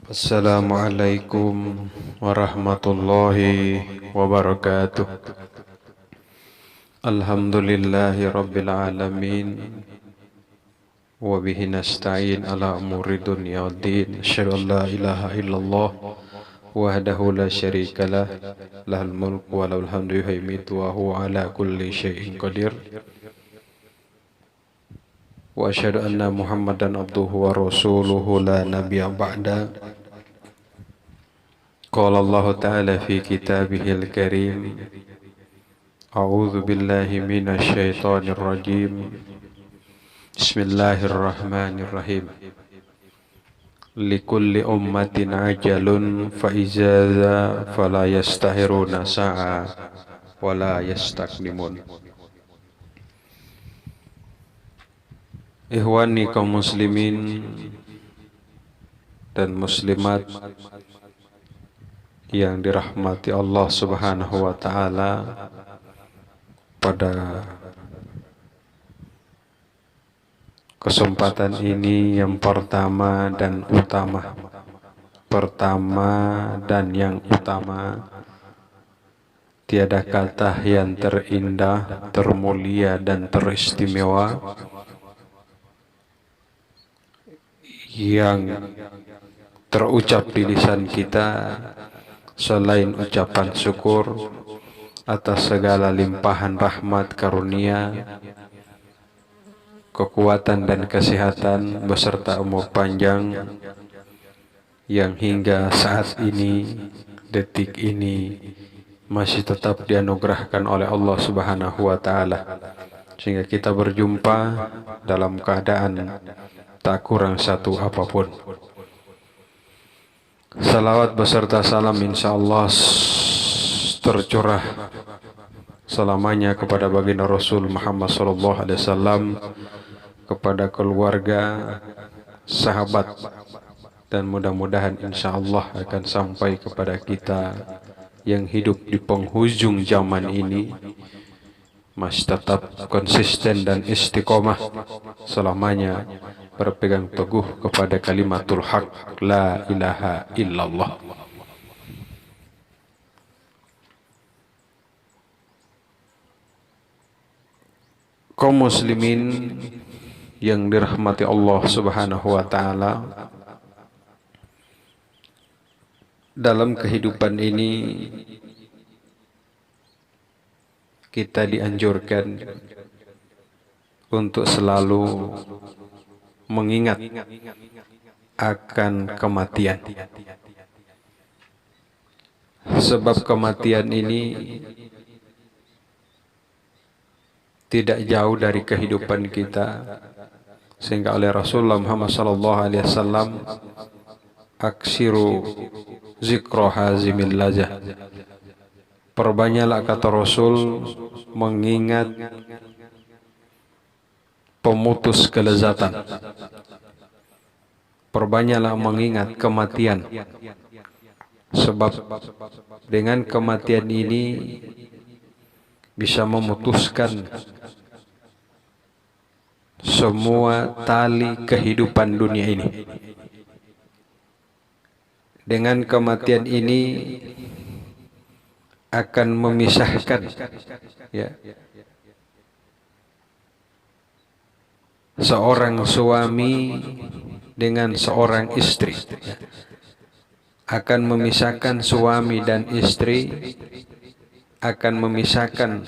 Assalamualaikum warahmatullahi wabarakatuh. Alhamdulillahi rabbil alamin. Wa bihi nasta'in ala umuri dunya waddin. Asyhadu an la ilaha illallah wahdahu la syarikalah, lahul mulku wa lahul hamdu yuhyitu wa huwa ala kulli syai'in qadir. Wa asyhadu anna Muhammadan abduhu wa rasuluhu la nabiyya ba'da. Qala Allah Ta'ala fi kitabihil karim. A'udzu billahi minasy syaithanir rajim. Bismillahirrahmanirrahim. Likulli ummatin ajalun fa iza fala yastahiruna sa'a wala yastaknimun. Ikhwani kaum muslimin dan muslimat yang dirahmati Allah Subhanahu wa taala, pada kesempatan ini yang pertama dan yang utama, tiada kata yang terindah, termulia dan teristimewa yang terucap di lisan kita selain ucapan syukur atas segala limpahan rahmat karunia, kekuatan dan kesehatan beserta umur panjang yang hingga saat ini, detik ini masih tetap dianugerahkan oleh Allah Subhanahu wa taala, sehingga kita berjumpa dalam keadaan tak kurang satu apapun. Salawat beserta salam insyaallah tercurah selamanya kepada baginda Rasul Muhammad sallallahu alaihi wasallam, kepada keluarga, sahabat, dan mudah-mudahan insyaallah akan sampai kepada kita yang hidup di penghujung zaman ini masih tetap konsisten dan istiqomah selamanya berpegang teguh kepada kalimatul haq la ilaha illallah. Kaum muslimin yang dirahmati Allah Subhanahu wa taala, dalam kehidupan ini kita dianjurkan untuk selalu mengingat akan kematian. Sebab kematian ini tidak jauh dari kehidupan kita, sehingga oleh Rasulullah Muhammad sallallahu alaihi wasallam, aksiru zikra hazimil lazah, perbanyaklah kata Rasul mengingat pemutus kelezatan, perbanyaklah mengingat kematian, sebab dengan kematian ini bisa memutuskan semua tali kehidupan dunia ini. Dengan kematian ini akan memisahkan seorang suami dengan seorang istri, akan memisahkan suami dan istri, akan memisahkan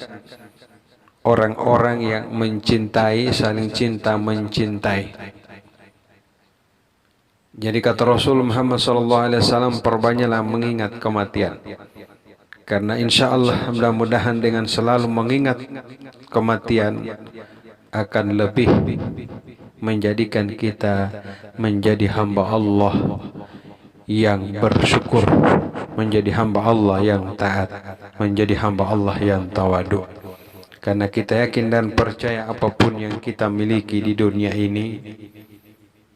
orang-orang yang mencintai, saling cinta mencintai. Jadi kata Rasul Muhammad SAW, perbanyaklah mengingat kematian, karena insya Allah mudah-mudahan dengan selalu mengingat kematian akan lebih menjadikan kita menjadi hamba Allah yang bersyukur, menjadi hamba Allah yang taat, menjadi hamba Allah yang tawadu. Karena kita yakin dan percaya apapun yang kita miliki di dunia ini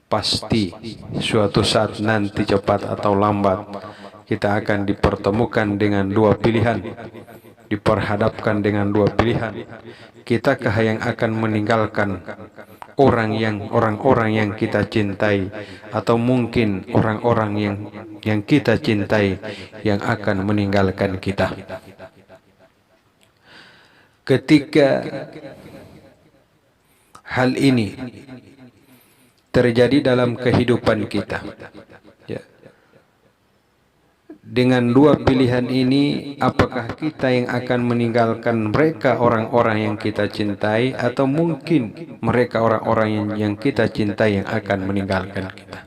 pasti suatu saat nanti, cepat atau lambat, kita akan dipertemukan dengan dua pilihan, diperhadapkan dengan dua pilihan. Kitakah yang akan meninggalkan orang-orang yang kita cintai, atau mungkin orang-orang yang kita cintai yang akan meninggalkan kita. Ketika hal ini terjadi dalam kehidupan kita, ya, dengan dua pilihan ini, apakah kita yang akan meninggalkan mereka orang-orang yang kita cintai, atau mungkin mereka orang-orang yang kita cintai yang akan meninggalkan kita?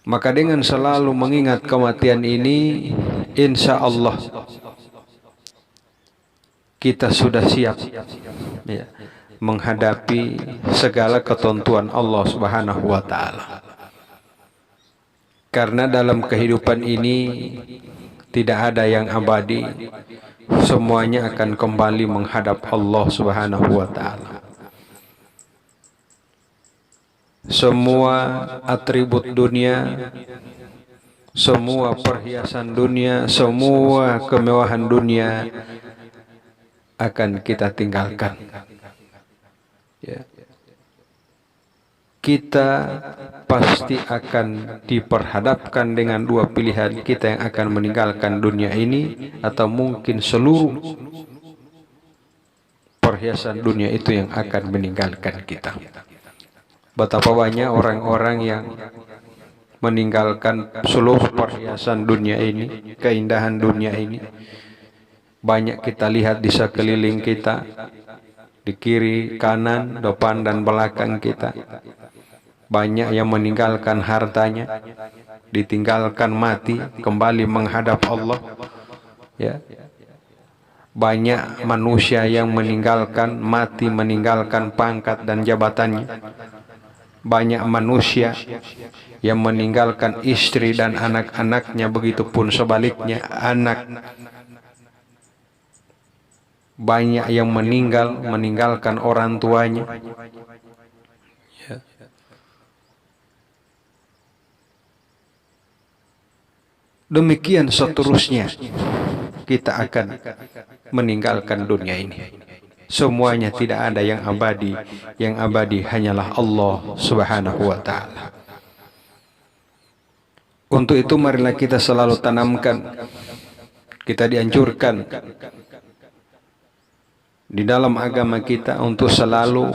Maka dengan selalu mengingat kematian ini, insya Allah kita sudah siap, ya, menghadapi segala ketentuan Allah Subhanahu wa Ta'ala. Karena dalam kehidupan ini tidak ada yang abadi, semuanya akan kembali menghadap Allah Subhanahu wa Ta'ala. Semua atribut dunia, semua perhiasan dunia, semua kemewahan dunia akan kita tinggalkan, ya. Kita pasti akan diperhadapkan dengan dua pilihan, kita yang akan meninggalkan dunia ini, atau mungkin seluruh perhiasan dunia itu yang akan meninggalkan kita. Betapa banyak orang-orang yang meninggalkan seluruh perhiasan dunia ini, keindahan dunia ini. Banyak kita lihat di sekeliling kita, di kiri, kanan, depan, dan belakang kita. Banyak yang meninggalkan hartanya, ditinggalkan mati, kembali menghadap Allah, ya. Banyak manusia yang meninggalkan mati, meninggalkan pangkat dan jabatannya. Banyak manusia yang meninggalkan istri dan anak-anaknya, begitupun sebaliknya, anak. Banyak yang meninggalkan orang tuanya, ya. Demikian seterusnya, kita akan meninggalkan dunia ini. Semuanya tidak ada yang abadi. Yang abadi hanyalah Allah Subhanahu wa Ta'ala. Untuk itu marilah kita selalu tanamkan, kita dianjurkan di dalam agama kita untuk selalu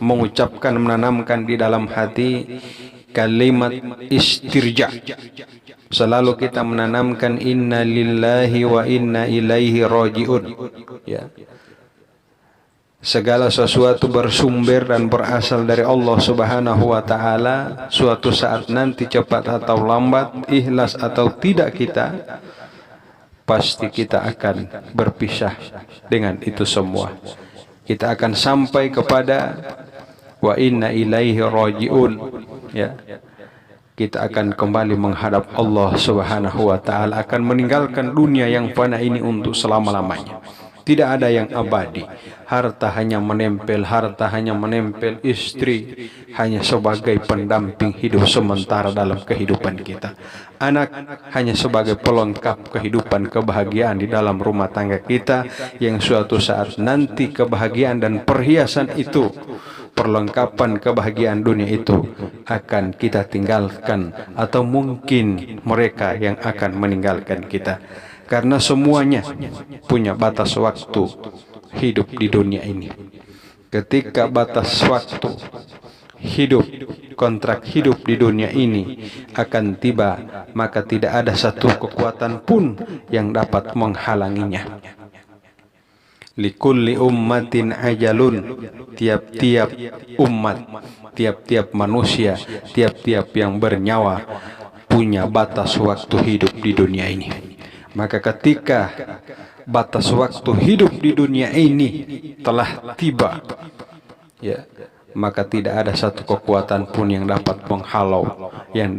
mengucapkan, menanamkan di dalam hati kalimat istirja. Selalu kita menanamkan inna lillahi wa inna ilaihi rajiun, ya. Segala sesuatu bersumber dan berasal dari Allah Subhanahu wa Ta'ala. Suatu saat nanti, cepat atau lambat, ikhlas atau tidak kita, pasti kita akan berpisah dengan itu semua. Kita akan sampai kepada wa inna ilaihi rajiun, ya. Kita akan kembali menghadap Allah Subhanahu wa Ta'ala, akan meninggalkan dunia yang fana ini untuk selama-lamanya. Tidak ada yang abadi. Harta hanya menempel, istri hanya sebagai pendamping hidup sementara dalam kehidupan kita. Anak hanya sebagai pelengkap kehidupan, kebahagiaan di dalam rumah tangga kita, yang suatu saat nanti kebahagiaan dan perhiasan itu, perlengkapan kebahagiaan dunia itu akan kita tinggalkan, atau mungkin mereka yang akan meninggalkan kita. Karena semuanya punya batas waktu hidup di dunia ini. Ketika batas waktu hidup, kontrak hidup di dunia ini akan tiba, maka tidak ada satu kekuatan pun yang dapat menghalanginya. Likulli ummatin ajalun, tiap-tiap umat, tiap-tiap manusia, tiap-tiap yang bernyawa punya batas waktu hidup di dunia ini. Maka ketika batas waktu hidup di dunia ini telah tiba, ya, maka tidak ada satu kekuatan pun yang dapat menghalau, yang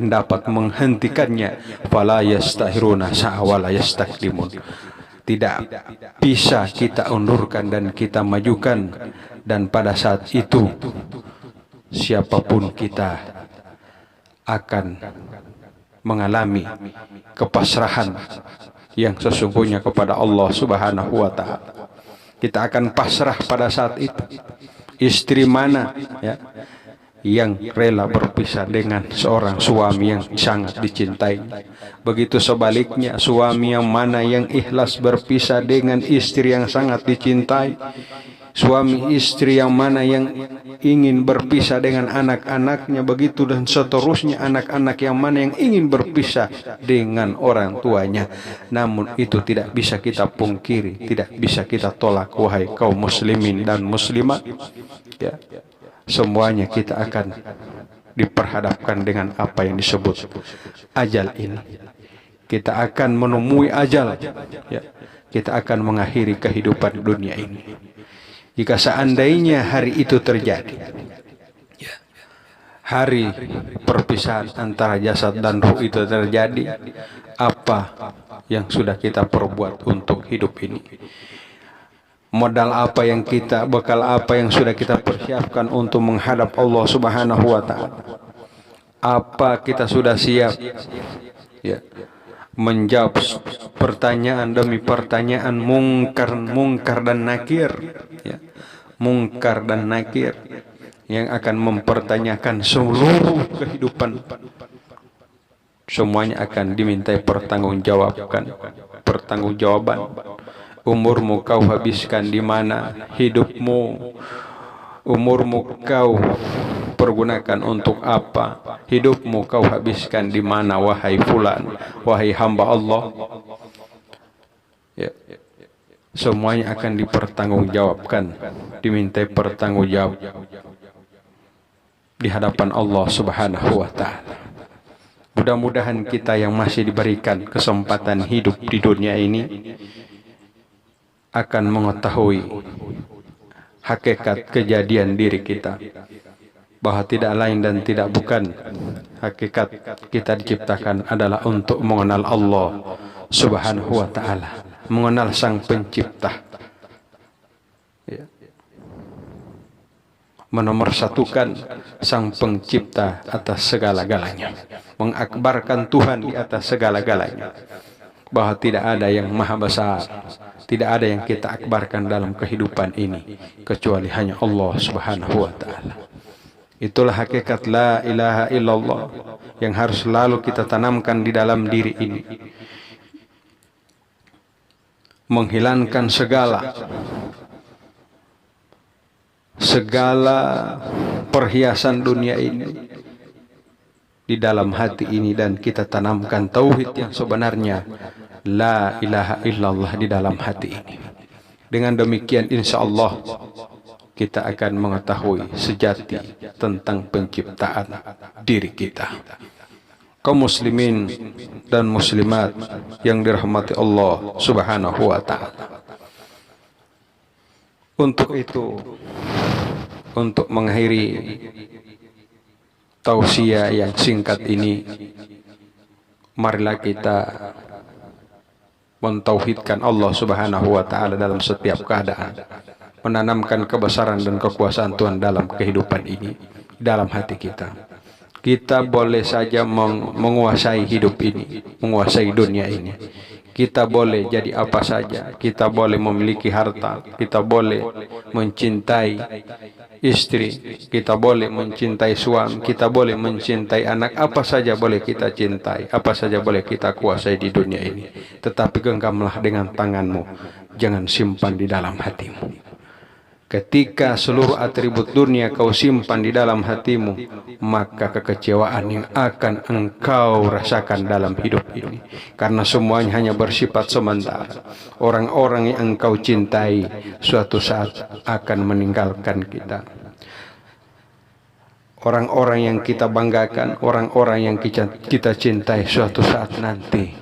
dapat menghentikannya. Fala yastahiruna sa'wala yastakdimun. Tidak bisa kita undurkan dan kita majukan, dan pada saat itu siapapun kita akan mengalami kepasrahan yang sesungguhnya kepada Allah Subhanahu wa Ta'ala. Kita akan pasrah pada saat itu. Istri mana ya yang rela berpisah dengan seorang suami yang sangat dicintai? Begitu sebaliknya, suami yang mana yang ikhlas berpisah dengan istri yang sangat dicintai? Suami istri yang mana yang ingin berpisah dengan anak-anaknya, begitu dan seterusnya, anak-anak yang mana yang ingin berpisah dengan orang tuanya. Namun itu tidak bisa kita pungkiri, tidak bisa kita tolak, wahai kaum muslimin dan muslimat ya. Semuanya kita akan diperhadapkan dengan apa yang disebut ajal ini. Kita akan menemui ajal ya. Kita akan mengakhiri kehidupan dunia ini. Jika seandainya hari itu terjadi, hari perpisahan antara jasad dan ruh itu terjadi, apa yang sudah kita perbuat untuk hidup ini? Modal apa yang kita, bekal apa yang sudah kita persiapkan untuk menghadap Allah Subhanahu wa Ta'ala? Apa kita sudah siap ya, menjawab pertanyaan demi pertanyaan, mungkar dan nakir ya. Mungkar dan nakir yang akan mempertanyakan seluruh kehidupan. Semuanya akan dimintai pertanggungjawaban. Umurmu kau habiskan di mana? Umurmu kau pergunakan untuk apa? Hidupmu kau habiskan di mana, wahai fulan, wahai hamba Allah? Ya. Semuanya akan dipertanggungjawabkan, dimintai pertanggungjawab di hadapan Allah Subhanahu wa Ta'ala. Mudah-mudahan kita yang masih diberikan kesempatan hidup di dunia ini akan mengetahui hakikat kejadian diri kita, bahwa tidak lain dan tidak bukan hakikat kita diciptakan adalah untuk mengenal Allah Subhanahu wa Ta'ala, mengenal Sang Pencipta ya. Menomorsatukan Sang Pencipta atas segala-galanya, mengakbarkan Tuhan di atas segala-galanya, bahwa tidak ada yang maha besar, tidak ada yang kita akbarkan dalam kehidupan ini kecuali hanya Allah Subhanahu wa Ta'ala. Itulah hakikat la ilaha illallah yang harus selalu kita tanamkan di dalam diri ini. Menghilangkan segala perhiasan dunia ini di dalam hati ini, dan kita tanamkan tauhid yang sebenarnya, la ilaha illallah, di dalam hati ini. Dengan demikian insya Allah kita akan mengetahui sejati tentang penciptaan diri kita. Kaum muslimin dan muslimat yang dirahmati Allah Subhanahu wa Ta'ala. Untuk itu, untuk mengakhiri tausiah yang singkat ini, marilah kita mentauhidkan Allah Subhanahu wa Ta'ala dalam setiap keadaan, menanamkan kebesaran dan kekuasaan Tuhan dalam kehidupan ini, dalam hati kita. Kita boleh saja menguasai hidup ini, menguasai dunia ini. Kita boleh jadi apa saja, kita boleh memiliki harta, kita boleh mencintai istri, kita boleh mencintai suami, kita boleh mencintai anak, apa saja boleh kita cintai, apa saja boleh kita kuasai di dunia ini. Tetapi genggamlah dengan tanganmu, jangan simpan di dalam hatimu. Ketika seluruh atribut dunia kau simpan di dalam hatimu, maka kekecewaan yang akan engkau rasakan dalam hidup ini, karena semuanya hanya bersifat sementara. Orang-orang yang engkau cintai suatu saat akan meninggalkan kita. Orang-orang yang kita banggakan, orang-orang yang kita cintai suatu saat nanti,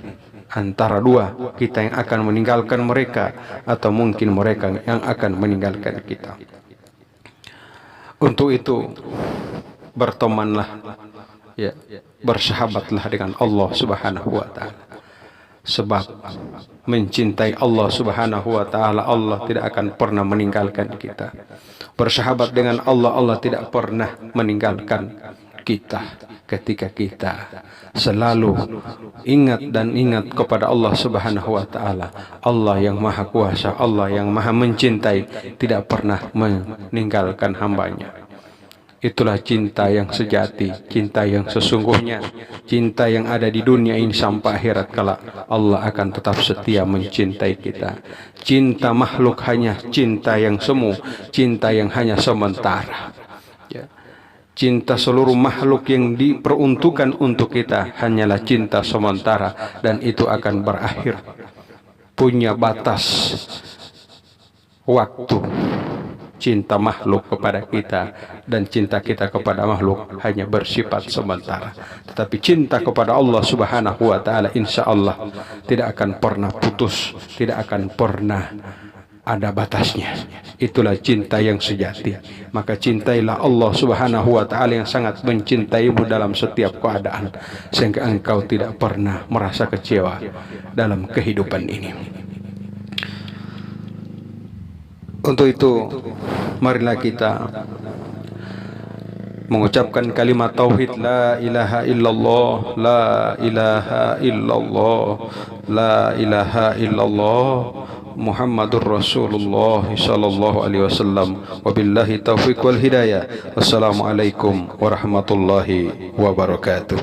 antara dua, kita yang akan meninggalkan mereka, atau mungkin mereka yang akan meninggalkan kita. Untuk itu, bertemanlah ya, bersahabatlah dengan Allah Subhanahu wa Ta'ala. Sebab mencintai Allah Subhanahu wa Ta'ala, Allah tidak akan pernah meninggalkan kita. Bersahabat dengan Allah, Allah tidak pernah meninggalkan kita ketika kita selalu ingat kepada Allah Subhanahu wa taala. Allah yang Maha Kuasa, Allah yang Maha mencintai, tidak pernah meninggalkan hambanya. Itulah cinta yang sejati, cinta yang sesungguhnya, cinta yang ada di dunia ini sampai akhirat kelak. Allah akan tetap setia mencintai kita. Cinta makhluk hanya cinta yang semu, cinta yang hanya sementara. Ya. Cinta seluruh makhluk yang diperuntukkan untuk kita hanyalah cinta sementara, dan itu akan berakhir. Punya batas waktu. Cinta makhluk kepada kita dan cinta kita kepada makhluk hanya bersifat sementara. Tetapi cinta kepada Allah Subhanahu wa taala insya Allah tidak akan pernah putus, tidak akan pernah ada batasnya. Itulah cinta yang sejati. Maka cintailah Allah Subhanahu wa taala yang sangat mencintaimu dalam setiap keadaan, sehingga engkau tidak pernah merasa kecewa dalam kehidupan ini. Untuk itu, marilah kita mengucapkan kalimat tauhid la ilaha illallah, la ilaha illallah, la ilaha illallah, Muhammadur Rasulullah sallallahu alaihi wasallam. Wabillahi taufiq wal hidayah. Wassalamualaikum warahmatullahi wabarakatuh.